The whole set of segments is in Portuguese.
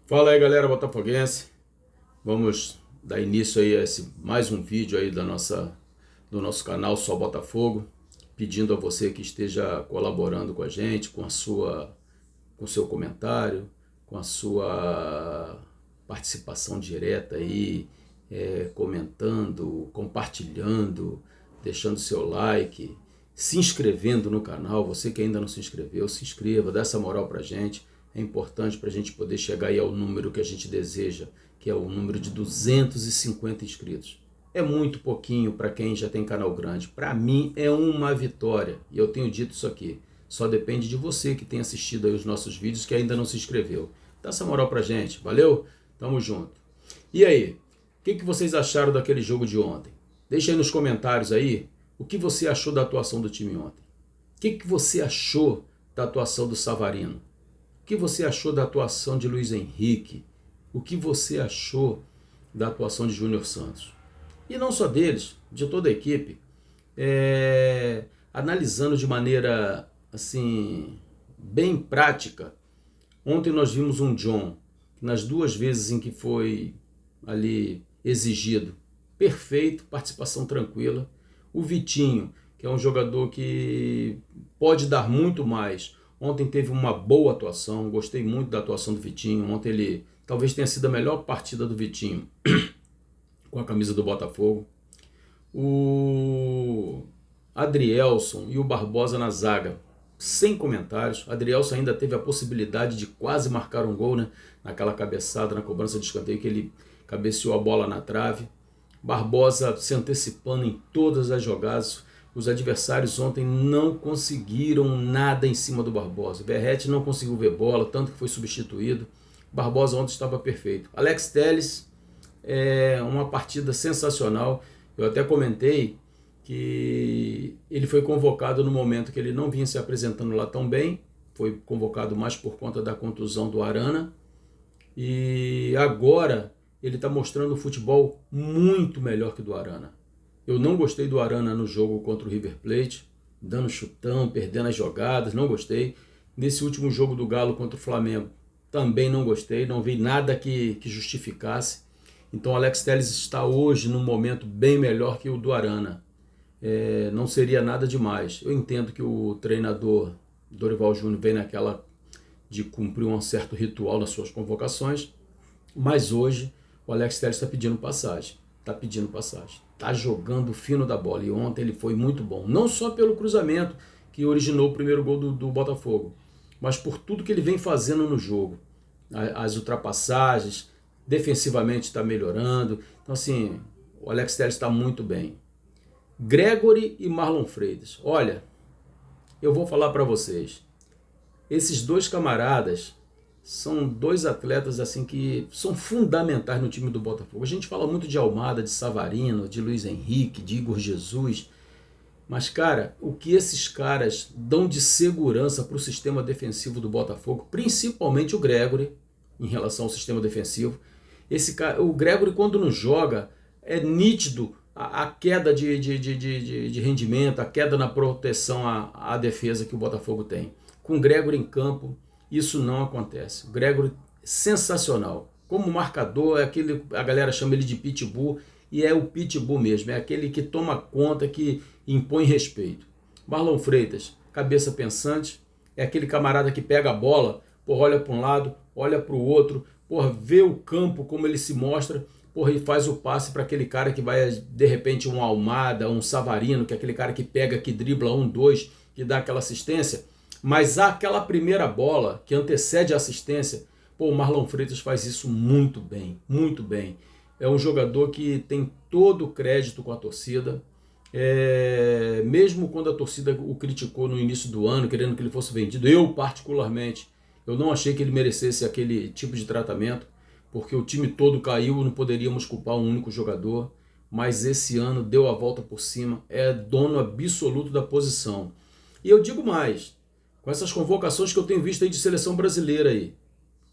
Fala aí, galera botafoguense. Vamos dar início aí a mais um vídeo aí do nosso canal Só Botafogo, pedindo a você que esteja colaborando com a gente, com o seu comentário, com a sua participação direta aí, comentando, compartilhando, deixando seu like, se inscrevendo no canal. Você que ainda não se inscreveu, se inscreva, dá essa moral pra gente. É importante para a gente poder chegar aí ao número que a gente deseja, que é o número de 250 inscritos. É muito pouquinho para quem já tem canal grande. Para mim é uma vitória. E eu tenho dito isso aqui. Só depende de você que tem assistido aí os nossos vídeos que ainda não se inscreveu. Dá essa moral pra gente, valeu? Tamo junto. E aí, o que vocês acharam daquele jogo de ontem? Deixa aí nos comentários aí o que você achou da atuação do time ontem. O que você achou da atuação do Savarino? O que você achou da atuação de Luiz Henrique? O que você achou da atuação de Júnior Santos? E não só deles, de toda a equipe. Analisando de maneira assim bem prática, ontem nós vimos um John, que nas duas vezes em que foi ali exigido, perfeito, participação tranquila. O Vitinho, que é um jogador que pode dar muito mais. Ontem teve uma boa atuação, gostei muito da atuação do Vitinho. Ontem ele talvez tenha sido a melhor partida do Vitinho com a camisa do Botafogo. O Adrielson e o Barbosa na zaga, sem comentários. O Adrielson ainda teve a possibilidade de quase marcar um gol, né? Naquela cabeçada, na cobrança de escanteio, que ele cabeceou a bola na trave. Barbosa se antecipando em todas as jogadas. Os adversários ontem não conseguiram nada em cima do Barbosa. Verratti não conseguiu ver bola, tanto que foi substituído. Barbosa ontem estava perfeito. Alex Telles, uma partida sensacional. Eu até comentei que ele foi convocado no momento que ele não vinha se apresentando lá tão bem. Foi convocado mais por conta da contusão do Arana. E agora ele está mostrando um futebol muito melhor que o do Arana. Eu não gostei do Arana no jogo contra o River Plate, dando chutão, perdendo as jogadas, não gostei. Nesse último jogo do Galo contra o Flamengo, também não gostei, não vi nada que justificasse. Então o Alex Telles está hoje num momento bem melhor que o do Arana. Não seria nada demais. Eu entendo que o treinador Dorival Júnior vem naquela de cumprir um certo ritual nas suas convocações, mas hoje o Alex Telles está pedindo passagem. Está jogando fino da bola. E ontem ele foi muito bom. Não só pelo cruzamento que originou o primeiro gol do Botafogo, mas por tudo que ele vem fazendo no jogo. As ultrapassagens, defensivamente está melhorando. Então assim, o Alex Telles está muito bem. Gregory e Marlon Freitas. Olha, eu vou falar para vocês. Esses dois camaradas são dois atletas assim que são fundamentais no time do Botafogo. A gente fala muito de Almada, de Savarino, de Luiz Henrique, de Igor Jesus. Mas, cara, o que esses caras dão de segurança para o sistema defensivo do Botafogo, principalmente o Gregory, em relação ao sistema defensivo. O Gregory, quando não joga, é nítido a queda de rendimento, a queda na proteção à defesa que o Botafogo tem. Com o Gregory em campo, isso não acontece. O Gregory, sensacional. Como marcador, a galera chama ele de pitbull, e é o pitbull mesmo, é aquele que toma conta, que impõe respeito. Marlon Freitas, cabeça pensante, é aquele camarada que pega a bola, olha para um lado, olha para o outro, vê o campo como ele se mostra, e faz o passe para aquele cara que vai, de repente, um Almada, um Savarino, que é aquele cara que pega, que dribla 1-2, que dá aquela assistência. Mas aquela primeira bola que antecede a assistência, o Marlon Freitas faz isso muito bem, muito bem. É um jogador que tem todo o crédito com a torcida. Mesmo quando a torcida o criticou no início do ano, querendo que ele fosse vendido, eu particularmente, eu não achei que ele merecesse aquele tipo de tratamento, porque o time todo caiu, não poderíamos culpar um único jogador, mas esse ano deu a volta por cima, é dono absoluto da posição. E eu digo mais, com essas convocações que eu tenho visto aí de seleção brasileira aí,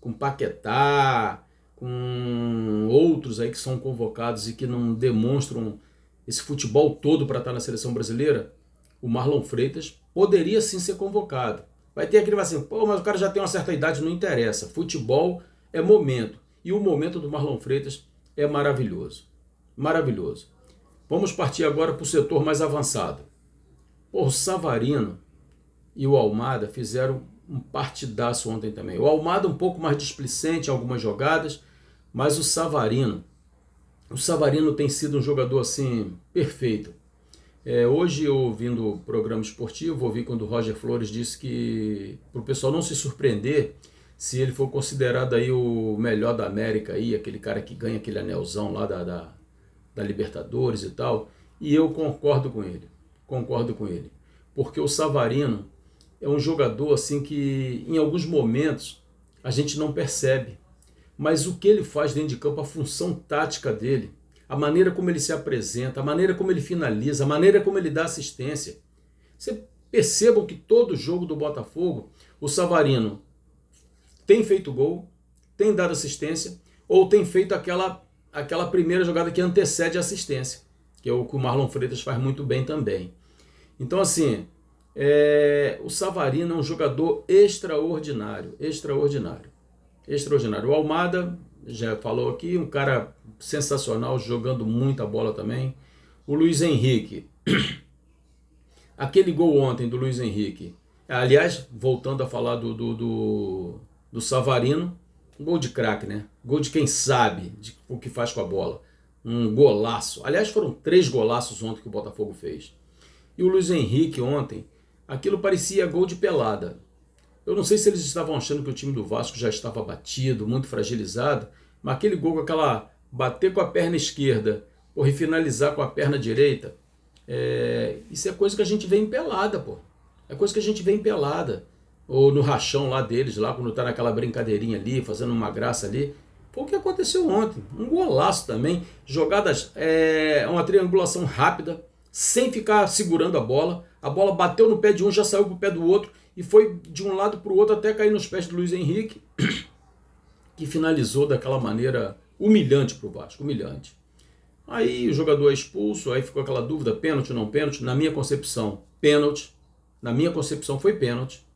com Paquetá, com outros aí que são convocados e que não demonstram esse futebol todo para estar na seleção brasileira, o Marlon Freitas poderia sim ser convocado. Vai ter aquele assim, mas o cara já tem uma certa idade, não interessa. Futebol é momento. E o momento do Marlon Freitas é maravilhoso. Maravilhoso. Vamos partir agora para o setor mais avançado. O Savarino e o Almada fizeram um partidaço ontem também. O Almada um pouco mais displicente em algumas jogadas, mas o Savarino tem sido um jogador assim perfeito. Hoje, eu ouvindo o programa esportivo, ouvi quando o Roger Flores disse que para o pessoal não se surpreender se ele for considerado aí o melhor da América, aí, aquele cara que ganha aquele anelzão lá da Libertadores e tal, e eu concordo com ele, porque o Savarino é um jogador assim que em alguns momentos a gente não percebe, mas o que ele faz dentro de campo, a função tática dele, a maneira como ele se apresenta, a maneira como ele finaliza, a maneira como ele dá assistência. Você percebam que todo jogo do Botafogo, o Savarino tem feito gol, tem dado assistência, ou tem feito aquela primeira jogada que antecede a assistência, que é o que o Marlon Freitas faz muito bem também. Então, assim, o Savarino é um jogador extraordinário. O Almada, já falou aqui, um cara sensacional, jogando muita bola também. O Luiz Henrique, aquele gol ontem do Luiz Henrique, aliás, voltando a falar do Savarino, um gol de craque, né? Gol de quem sabe o que faz com a bola. Um golaço. Aliás, foram 3 golaços ontem que o Botafogo fez. E o Luiz Henrique ontem, aquilo parecia gol de pelada. Eu não sei se eles estavam achando que o time do Vasco já estava batido, muito fragilizado, mas aquele gol com aquela bater com a perna esquerda ou finalizar com a perna direita, isso é coisa que a gente vê em pelada, pô. É coisa que a gente vê em pelada. Ou no rachão lá deles, lá quando tá naquela brincadeirinha ali, fazendo uma graça ali. Foi o que aconteceu ontem. Um golaço também. Jogadas, uma triangulação rápida, sem ficar segurando a bola. A bola bateu no pé de um, já saiu pro pé do outro e foi de um lado para o outro até cair nos pés do Luiz Henrique, que finalizou daquela maneira humilhante para o Vasco, humilhante. Aí o jogador é expulso, aí ficou aquela dúvida, pênalti ou não pênalti. Na minha concepção, pênalti. Na minha concepção foi pênalti,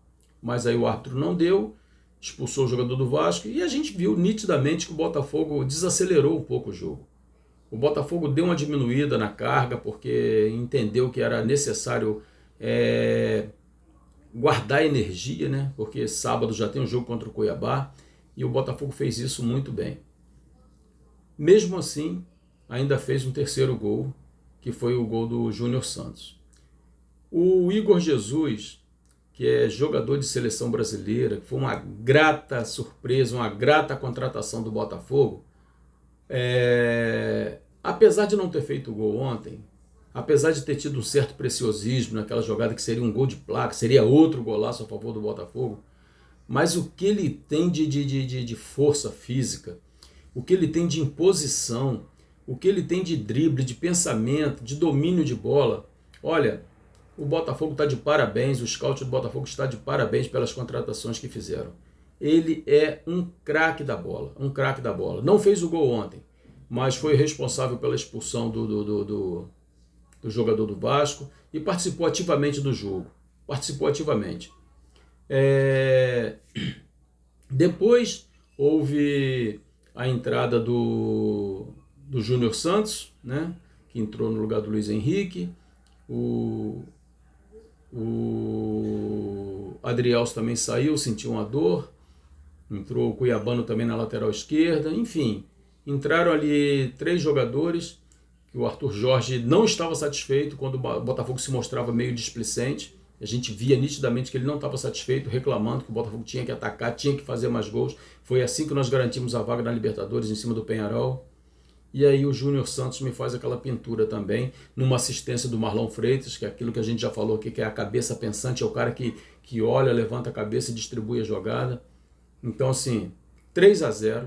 mas aí o árbitro não deu, expulsou o jogador do Vasco e a gente viu nitidamente que o Botafogo desacelerou um pouco o jogo. O Botafogo deu uma diminuída na carga porque entendeu que era necessário guardar energia, né? Porque sábado já tem um jogo contra o Cuiabá e o Botafogo fez isso muito bem. Mesmo assim, ainda fez um terceiro gol, que foi o gol do Júnior Santos. O Igor Jesus, que é jogador de seleção brasileira, que foi uma grata surpresa, uma grata contratação do Botafogo, apesar de não ter feito o gol ontem, apesar de ter tido um certo preciosismo naquela jogada que seria um gol de placa, seria outro golaço a favor do Botafogo, mas o que ele tem de força física, o que ele tem de imposição, o que ele tem de drible, de pensamento, de domínio de bola, olha, o Botafogo está de parabéns, o scout do Botafogo está de parabéns pelas contratações que fizeram. Ele é um craque da bola, um craque da bola. Não fez o gol ontem, mas foi responsável pela expulsão do jogador do Vasco e participou ativamente do jogo. Depois houve a entrada do Júnior Santos, né, que entrou no lugar do Luiz Henrique. O Adrielso também saiu, sentiu uma dor. Entrou o Cuiabano também na lateral esquerda. Enfim, entraram ali 3 jogadores que o Arthur Jorge não estava satisfeito quando o Botafogo se mostrava meio displicente. A gente via nitidamente que ele não estava satisfeito, reclamando que o Botafogo tinha que atacar, tinha que fazer mais gols. Foi assim que nós garantimos a vaga na Libertadores em cima do Peñarol. E aí o Júnior Santos me faz aquela pintura também, numa assistência do Marlon Freitas, que é aquilo que a gente já falou aqui, que é a cabeça pensante, é o cara que olha, levanta a cabeça e distribui a jogada. Então, assim, 3-0,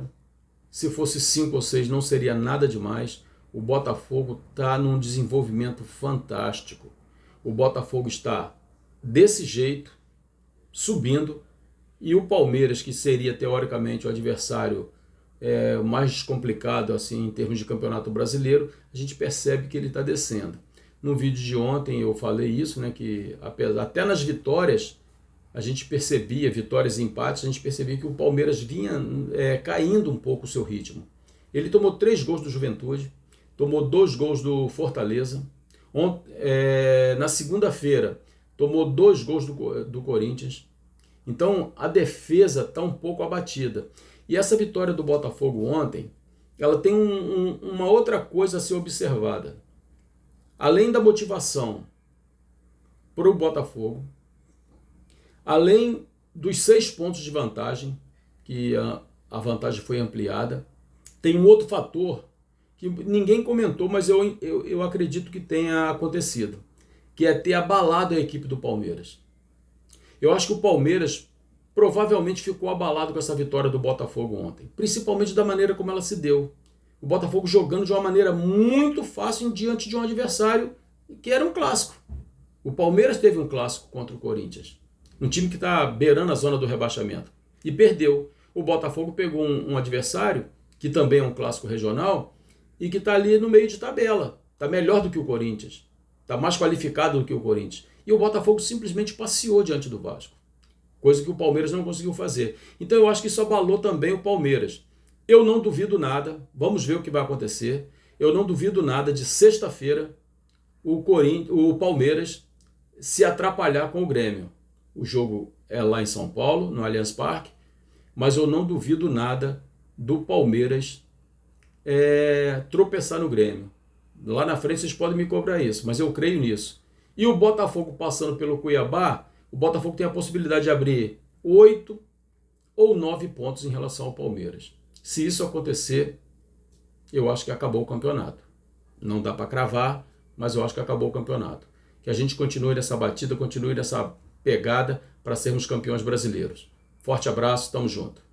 se fosse 5 ou 6 não seria nada demais. O Botafogo está num desenvolvimento fantástico. O Botafogo está desse jeito, subindo, e o Palmeiras, que seria teoricamente o adversário mais complicado assim, em termos de campeonato brasileiro, a gente percebe que ele está descendo. No vídeo de ontem eu falei isso, né, que até nas vitórias a gente percebia, vitórias e empates, a gente percebia que o Palmeiras vinha caindo um pouco o seu ritmo. Ele tomou 3 gols do Juventude, tomou 2 gols do Fortaleza. Na segunda-feira, tomou 2 gols do Corinthians. Então, a defesa está um pouco abatida. E essa vitória do Botafogo ontem, ela tem uma outra coisa a ser observada. Além da motivação para o Botafogo, além dos 6 pontos de vantagem, que a vantagem foi ampliada, tem um outro fator que ninguém comentou, mas eu acredito que tenha acontecido, que é ter abalado a equipe do Palmeiras. Eu acho que o Palmeiras provavelmente ficou abalado com essa vitória do Botafogo ontem, principalmente da maneira como ela se deu. O Botafogo jogando de uma maneira muito fácil diante de um adversário que era um clássico. O Palmeiras teve um clássico contra o Corinthians, um time que está beirando a zona do rebaixamento, e perdeu. O Botafogo pegou um adversário, que também é um clássico regional, e que está ali no meio de tabela. Está melhor do que o Corinthians, está mais qualificado do que o Corinthians. E o Botafogo simplesmente passeou diante do Vasco, coisa que o Palmeiras não conseguiu fazer. Então eu acho que isso abalou também o Palmeiras. Eu não duvido nada, vamos ver o que vai acontecer, eu não duvido nada de sexta-feira o Palmeiras se atrapalhar com o Grêmio. O jogo é lá em São Paulo, no Allianz Parque, mas eu não duvido nada do Palmeiras tropeçar no Grêmio. Lá na frente vocês podem me cobrar isso, mas eu creio nisso. E o Botafogo passando pelo Cuiabá, o Botafogo tem a possibilidade de abrir 8 ou 9 pontos em relação ao Palmeiras. Se isso acontecer, eu acho que acabou o campeonato. Não dá para cravar, mas eu acho que acabou o campeonato. Que a gente continue nessa batida, continue nessa pegada para sermos campeões brasileiros. Forte abraço, tamo junto.